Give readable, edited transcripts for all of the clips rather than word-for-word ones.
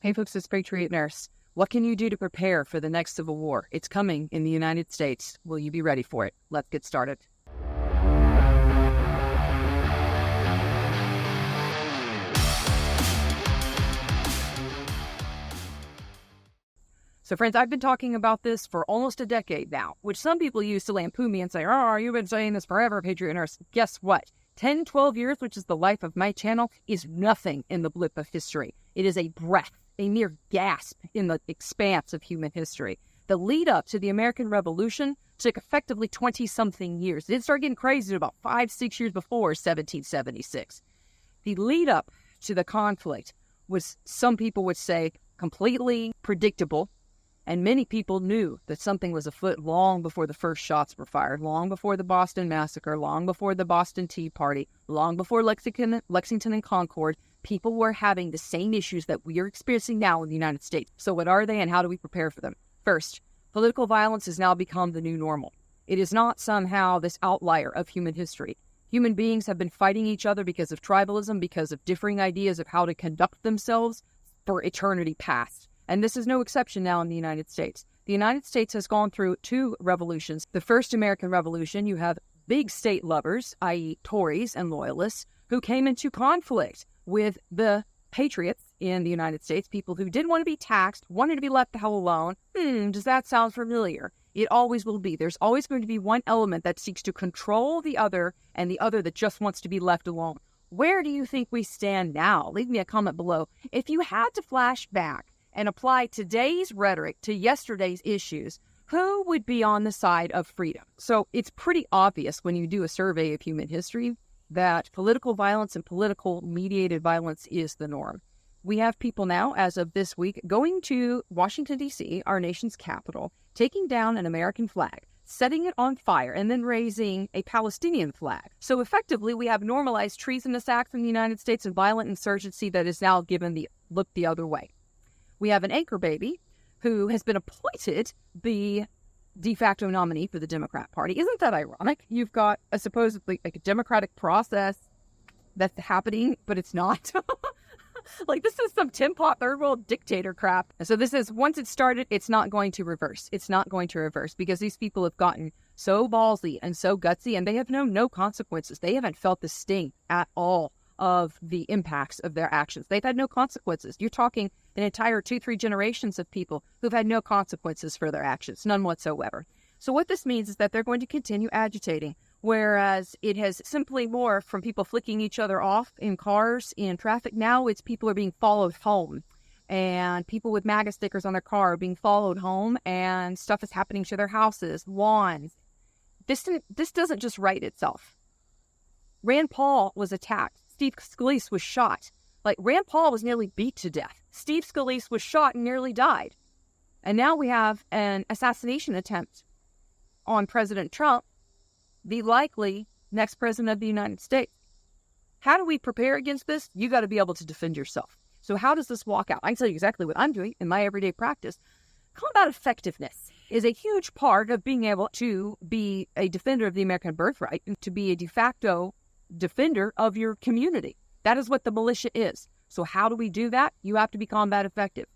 Hey folks, it's Patriot Nurse. What can you do to prepare for the next civil war? It's coming in the United States. Will you be ready for it? Let's get started. So friends, I've been talking about this for almost a decade now, which some people use to lampoon me and say, oh, you've been saying this forever, Patriot Nurse. Guess what? 10, 12 years, which is the life of my channel, is nothing in the blip of history. It is a breath, a mere gasp in the expanse of human history. The lead up to the American Revolution took effectively 20-something years. It didn't start getting crazy about 5-6 years before 1776. The lead up to the conflict was, some people would say, completely predictable. And many people knew that something was afoot long before the first shots were fired, long before the Boston Massacre, long before the Boston Tea Party, long before Lexington and Concord. People were having the same issues that we are experiencing now in the United States. So what are they and how do we prepare for them? First, political violence has now become the new normal. It is not somehow this outlier of human history. Human beings have been fighting each other because of tribalism, because of differing ideas of how to conduct themselves for eternity past. And this is no exception now in the United States. The United States has gone through two revolutions. The first American Revolution, you have big state lovers, i.e. Tories and loyalists, who came into conflict with the patriots in the United States, people who didn't want to be taxed, wanted to be left the hell alone. Does that sound familiar? It always will be. There's always going to be one element that seeks to control the other and the other that just wants to be left alone. Where do you think we stand now? Leave me a comment below. If you had to flash back and apply today's rhetoric to yesterday's issues, who would be on the side of freedom? So it's pretty obvious when you do a survey of human history that political violence and political mediated violence is the norm. We have people now, as of this week, going to Washington, D.C., our nation's capital, taking down an American flag, setting it on fire, and then raising a Palestinian flag. So effectively, we have normalized treasonous acts in the United States and violent insurgency that is now given the look the other way. We have an anchor baby who has been appointed the de facto nominee for the Democrat Party. Isn't that ironic? You've got a supposedly like a democratic process that's happening, but it's not. Like, this is some tin pot third world dictator crap. And so this is, once it started, it's not going to reverse. It's not going to reverse because these people have gotten so ballsy and so gutsy, and they have known no consequences. They haven't felt the sting at all of the impacts of their actions. They've had no consequences. You're talking an entire 2-3 generations of people who've had no consequences for their actions, none whatsoever. So what this means is that they're going to continue agitating, whereas it has simply morphed from people flicking each other off in cars, in traffic. Now it's people are being followed home, and people with MAGA stickers on their car are being followed home, and stuff is happening to their houses, lawns. This doesn't just write itself. Rand Paul was attacked. Steve Scalise was shot. Like, Rand Paul was nearly beat to death. Steve Scalise was shot and nearly died. And now we have an assassination attempt on President Trump, the likely next president of the United States. How do we prepare against this? You got to be able to defend yourself. So how does this walk out? I can tell you exactly what I'm doing in my everyday practice. Combat effectiveness is a huge part of being able to be a defender of the American birthright and to be a de facto defender of your community. That is what the militia is. So how do we do that? You have to be combat effective.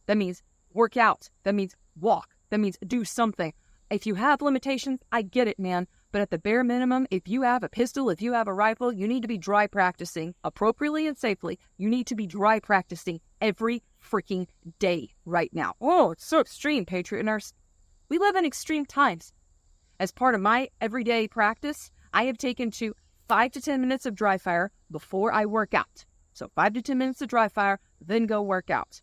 That means work out. That means walk. That means do something. If you have limitations, I get it, man. But at the bare minimum, if you have a pistol, if you have a rifle, you need to be dry practicing appropriately and safely. You need to be dry practicing every freaking day right now. Oh, it's so extreme, Patriot Nurse. We live in extreme times. As part of my everyday practice, I have taken to 5 to 10 minutes of dry fire before I work out. So 5 to 10 minutes of dry fire, then go work out.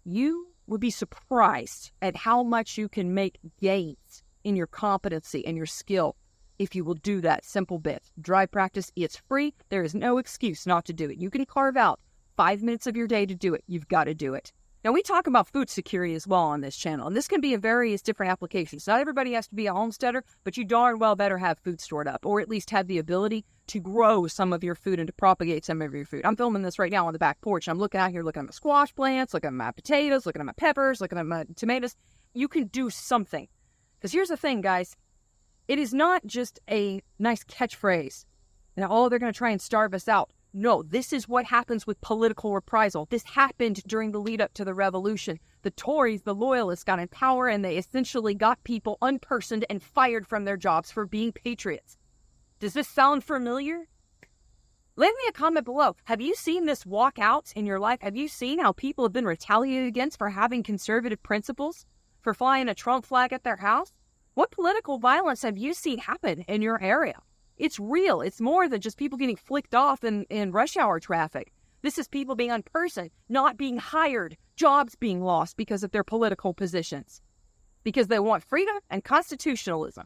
You would be surprised at how much you can make gains in your competency and your skill if you will do that simple bit. Dry practice, it's free. There is no excuse not to do it. You can carve out 5 minutes of your day to do it. You've got to do it. Now, we talk about food security as well on this channel, and this can be in various different applications. Not everybody has to be a homesteader, but you darn well better have food stored up, or at least have the ability to grow some of your food and to propagate some of your food. I'm filming this right now on the back porch. I'm looking out here, looking at my squash plants, looking at my potatoes, looking at my peppers, looking at my tomatoes. You can do something. Because here's the thing, guys. It is not just a nice catchphrase. Now, oh, they're going to try and starve us out. No, this is what happens with political reprisal. This happened during the lead up to the revolution. The Tories, the loyalists, got in power and they essentially got people unpersoned and fired from their jobs for being patriots. Does this sound familiar? Leave me a comment below. Have you seen this walk out in your life? Have you seen how people have been retaliated against for having conservative principles? For flying a Trump flag at their house? What political violence have you seen happen in your area? It's real. It's more than just people getting flicked off in rush hour traffic. This is people being unpersoned, not being hired, jobs being lost because of their political positions. Because they want freedom and constitutionalism.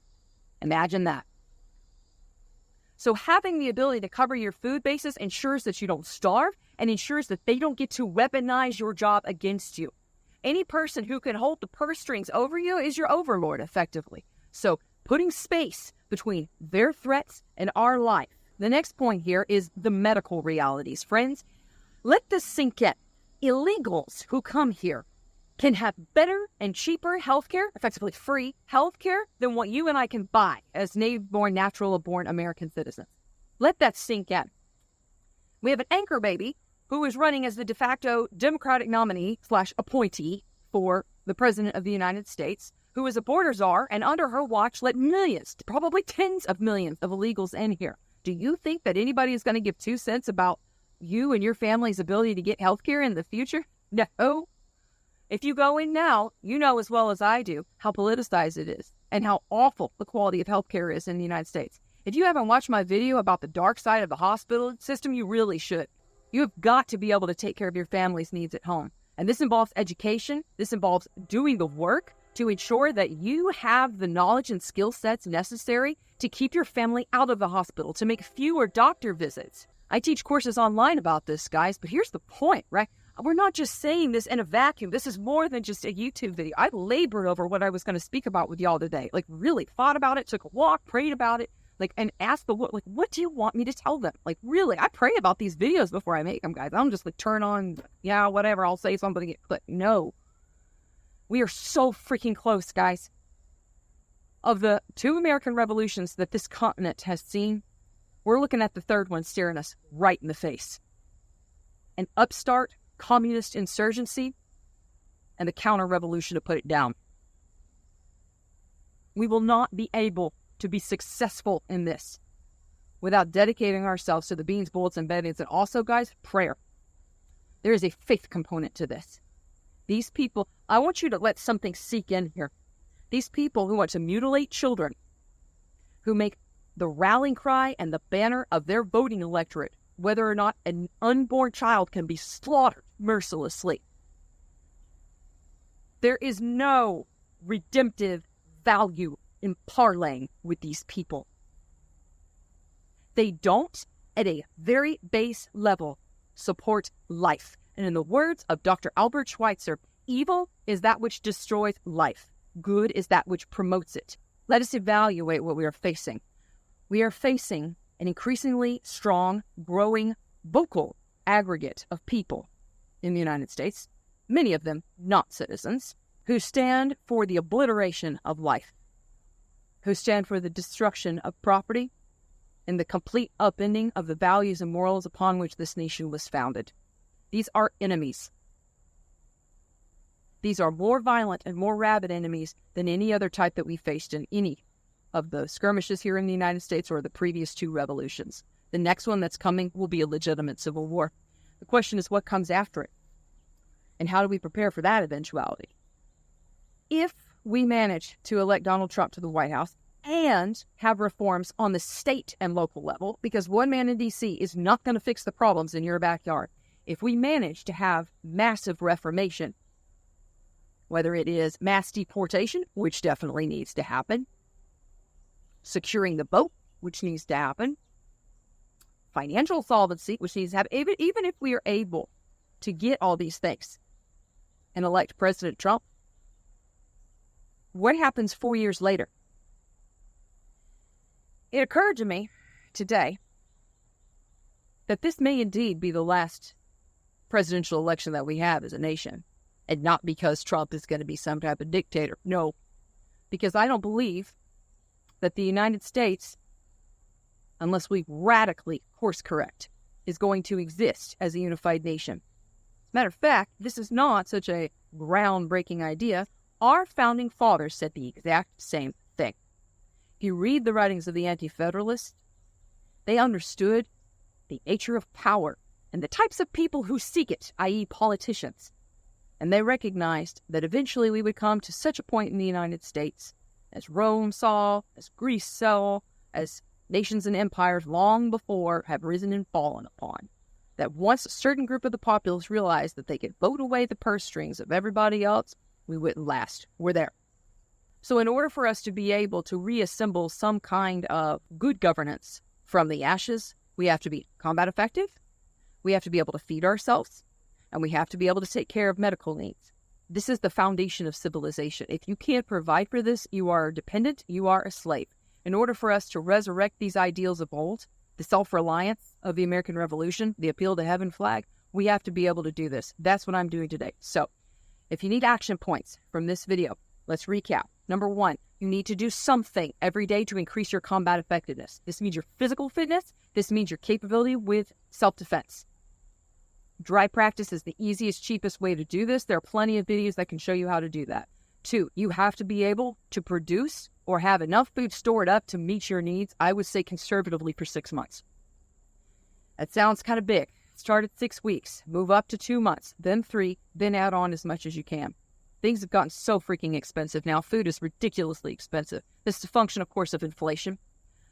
Imagine that. So having the ability to cover your food basis ensures that you don't starve and ensures that they don't get to weaponize your job against you. Any person who can hold the purse strings over you is your overlord, effectively. So putting space between their threats and our life. The next point here is the medical realities. Friends, let this sink in. Illegals who come here can have better and cheaper healthcare, effectively free healthcare, than what you and I can buy as native-born, natural-born American citizens. Let that sink in. We have an anchor baby who is running as the de facto Democratic nominee / appointee for the President of the United States, who is a border czar, and under her watch let millions, probably tens of millions of illegals in here. Do you think that anybody is going to give 2 cents about you and your family's ability to get health care in the future? No. If you go in now, you know as well as I do how politicized it is and how awful the quality of health care is in the United States. If you haven't watched my video about the dark side of the hospital system, you really should. You have got to be able to take care of your family's needs at home. And this involves education. This involves doing the work to ensure that you have the knowledge and skill sets necessary to keep your family out of the hospital, to make fewer doctor visits. I teach courses online about this, guys, but here's the point, right? We're not just saying this in a vacuum. This is more than just a YouTube video. I labored over what I was going to speak about with y'all today. Like, really thought about it, took a walk, prayed about it, and asked the Lord, what do you want me to tell them? Really, I pray about these videos before I make them, guys. I don't just turn on, whatever, I'll say something to get clicked. No. We are so freaking close, guys. Of the 2 American revolutions that this continent has seen, we're looking at the 3rd one staring us right in the face. An upstart communist insurgency and the counter-revolution to put it down. We will not be able to be successful in this without dedicating ourselves to the beans, bullets, and beddings, and also, guys, prayer. There is a faith component to this. These people, I want you to let something sink in here. These people who want to mutilate children, who make the rallying cry and the banner of their voting electorate whether or not an unborn child can be slaughtered mercilessly. There is no redemptive value in parlaying with these people. They don't, at a very base level, support life. And in the words of Dr. Albert Schweitzer, evil is that which destroys life. Good is that which promotes it. Let us evaluate what we are facing. We are facing an increasingly strong, growing, vocal aggregate of people in the United States, many of them not citizens, who stand for the obliteration of life, who stand for the destruction of property, and the complete upending of the values and morals upon which this nation was founded. These are enemies. These are more violent and more rabid enemies than any other type that we faced in any of the skirmishes here in the United States or the previous 2 revolutions. The next one that's coming will be a legitimate civil war. The question is what comes after it? And how do we prepare for that eventuality? If we manage to elect Donald Trump to the White House and have reforms on the state and local level, because one man in D.C. is not going to fix the problems in your backyard. If we manage to have massive reformation, whether it is mass deportation, which definitely needs to happen, securing the vote, which needs to happen, financial solvency, which needs to happen, even if we are able to get all these things and elect President Trump, what happens 4 years later? It occurred to me today that this may indeed be the last presidential election that we have as a nation. And not because Trump is going to be some type of dictator. No, because I don't believe that the United States, unless we radically course correct, is going to exist as a unified nation. As a matter of fact, this is not such a groundbreaking idea. Our founding fathers said the exact same thing. If you read the writings of the Anti-Federalists, they understood the nature of power and the types of people who seek it, i.e. politicians. And they recognized that eventually we would come to such a point in the United States, as Rome saw, as Greece saw, as nations and empires long before have risen and fallen upon, that once a certain group of the populace realized that they could vote away the purse strings of everybody else, we wouldn't last. We're there. So in order for us to be able to reassemble some kind of good governance from the ashes, we have to be combat effective, we have to be able to feed ourselves, and we have to be able to take care of medical needs. This is the foundation of civilization. If you can't provide for this, you are dependent, you are a slave. In order for us to resurrect these ideals of old, the self-reliance of the American Revolution, the appeal to heaven flag, we have to be able to do this. That's what I'm doing today. So, if you need action points from this video, let's recap. Number 1, you need to do something every day to increase your combat effectiveness. This means your physical fitness. This means your capability with self-defense. Dry practice is the easiest, cheapest way to do this. There are plenty of videos that can show you how to do that. 2, you have to be able to produce or have enough food stored up to meet your needs, I would say conservatively for 6 months. That sounds kind of big. Start at 6 weeks, move up to 2 months, then 3, then add on as much as you can. Things have gotten so freaking expensive now. Food is ridiculously expensive. This is a function, of course, of inflation,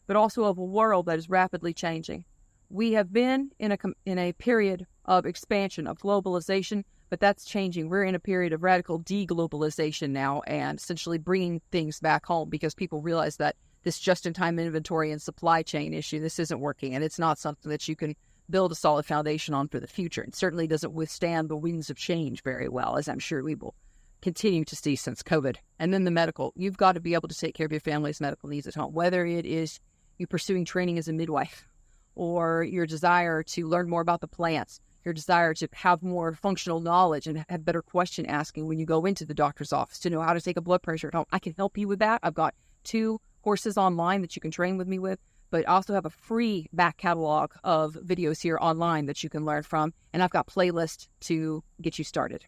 but also of a world that is rapidly changing. We have been in a period of expansion, of globalization, but that's changing. We're in a period of radical deglobalization now and essentially bringing things back home because people realize that this just-in-time inventory and supply chain issue, this isn't working, and it's not something that you can build a solid foundation on for the future. It certainly doesn't withstand the winds of change very well, as I'm sure we will continue to see since COVID. And then the medical. You've got to be able to take care of your family's medical needs at home, whether it is you pursuing training as a midwife or your desire to learn more about the plants, your desire to have more functional knowledge and have better question asking when you go into the doctor's office, to know how to take a blood pressure at home. I can help you with that. I've got 2 courses online that you can train with me with, but I also have a free back catalog of videos here online that you can learn from, and I've got playlists to get you started.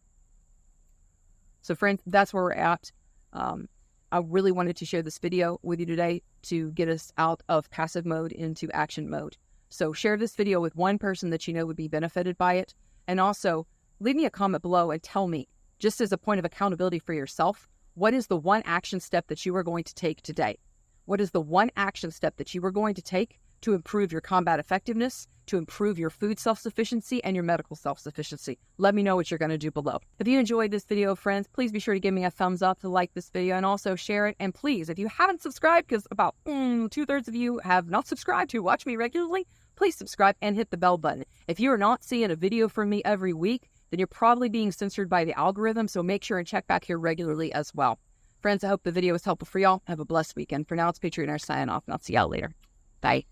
So friends, that's where we're at. I really wanted to share this video with you today to get us out of passive mode into action mode. So share this video with one person that you know would be benefited by it. And also leave me a comment below and tell me, just as a point of accountability for yourself, what is the one action step that you are going to take today? What is the one action step that you are going to take to improve your combat effectiveness, to improve your food self-sufficiency and your medical self-sufficiency? Let me know what you're going to do below. If you enjoyed this video, friends, please be sure to give me a thumbs up, to like this video, and also share it. And please, if you haven't subscribed, because about 2/3 of you have not subscribed who watch me regularly, please subscribe and hit the bell button. If you are not seeing a video from me every week, then you're probably being censored by the algorithm, so make sure and check back here regularly as well. Friends, I hope the video was helpful for y'all. Have a blessed weekend. For now, it's Patriot Nurse signing off, and I'll see y'all later. Bye.